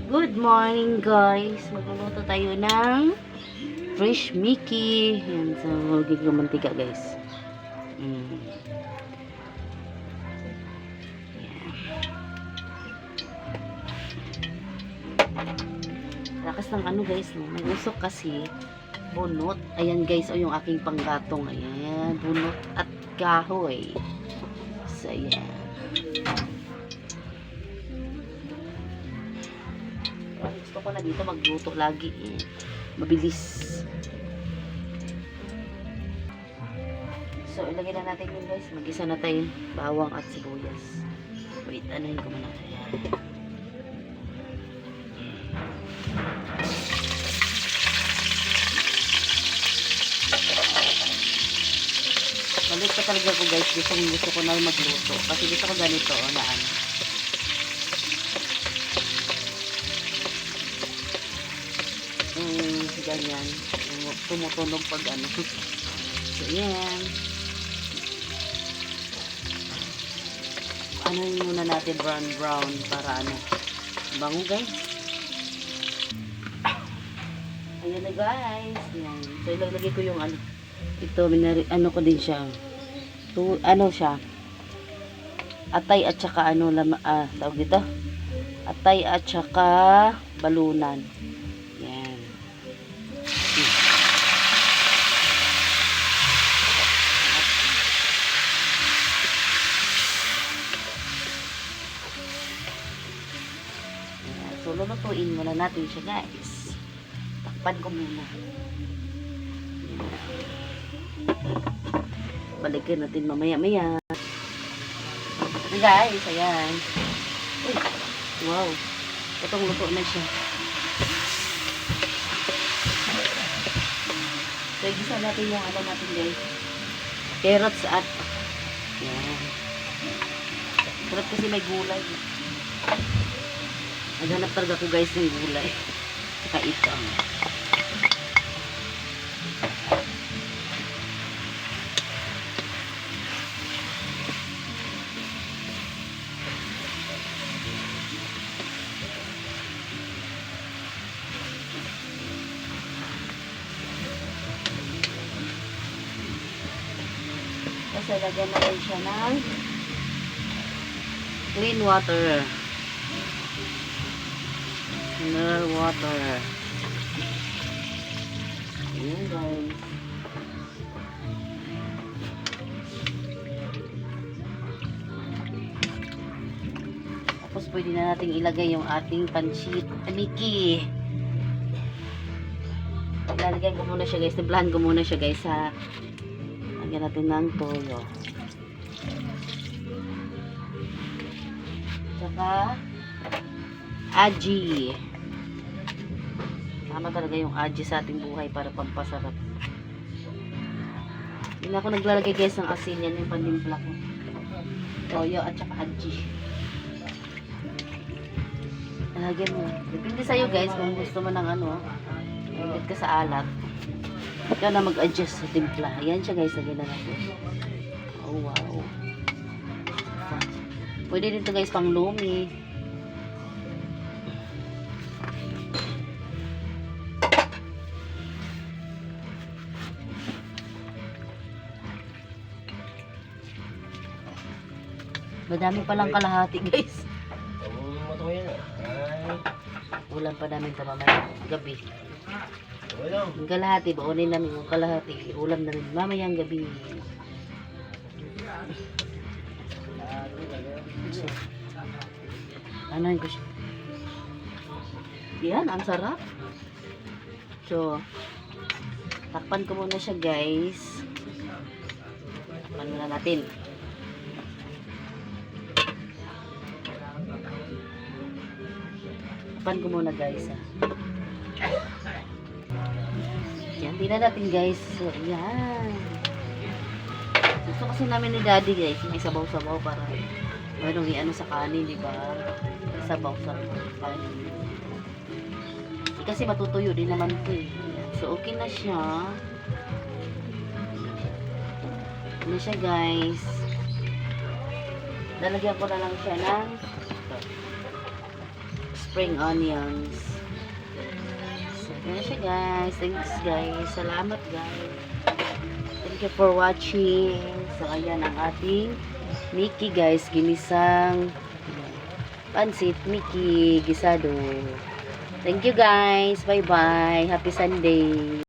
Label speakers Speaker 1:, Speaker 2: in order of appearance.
Speaker 1: Good morning guys. Magluluto tayo ng fresh Mickey. Yan, so magiging mantika guys. Lakas ng ano guys, no? May usok kasi. Bunot. Ayan guys, o yung aking panggatong. Ayan, bunot at kahoy. So ayan. Gusto ko na dito magluto lagi. Mabilis. So ilagay na natin yun guys. Mag-isa na tayo bawang at sibuyas. Wait, anuhin ko muna. Ayan. Malit pa talaga ko guys, gusto ko na magluto kasi gusto ko ganito na ano. Ganyan, tumutunog pag ano. So yan, ano yun muna natin, brown para ano, bango guys. Ayan na guys, yan. So ilalagay ko yung ano, ito, ano ko din siya. Ano siya? Atay at saka ano, tawag dito? Atay at saka balunan. Yan. So, lulutuin muna natin siya guys. Takpan ko muna. Balikin natin mamaya-maya. Guys, ayan. Uy, wow. Itong luto na siya. So, igisa natin yung ano natin guys. Carrots at yan. Sarap kasi may gulay. Naghanap talaga ko guys ng gulay. Saka ito. Kasi lagyan natin siya ng clean water. Mineral water. Ayan guys. Tapos pwede na natin ilagay yung ating pansit Mickey. Ilalagay ko muna siya guys. Timplahan ko muna siya guys sa lagyan natin ng toyo. Tsaka aji. Tama talaga yung aji sa ating buhay para pampasarap. Hindi na ako naglalagay guys ng asin. Yan yung pandimpla ko. Toyo at saka aji. Lagyan mo. Depende sa'yo guys kung gusto mo ng ano. Higit ka sa alat. Ikaw na mag-adjust sa timpla. Ayan siya guys. Lagyan na natin. Oh wow. Pwede dito guys pang lumi. Madami palang kalahati guys. Ulam pa namin ito mamaya gabi. Yung kalahati, baunin namin yung kalahati. Ulam namin mamayang gabi. So, ano ko siya? Yan, ang sarap. So, takpan ko muna siya guys. Takpan muna natin. Takpan ko muna guys. Yan, tingnan natin guys. So, yan. Gusto kasi namin ni daddy guys, may sabaw-sabaw para mayroong i-ano sa kanin, di ba? Sabaw sa kanin. Kasi matutuyo din naman ito eh. So, okay na siya. Ano siya guys. Lalagyan ko na lang siya ng spring onions. So, ganyan siya guys. Thanks guys. Salamat guys. Thank you for watching. So, ayan ang ating Mickey guys. Ginisang pansit Mickey gisado. Thank you guys. Bye-bye. Happy Sunday.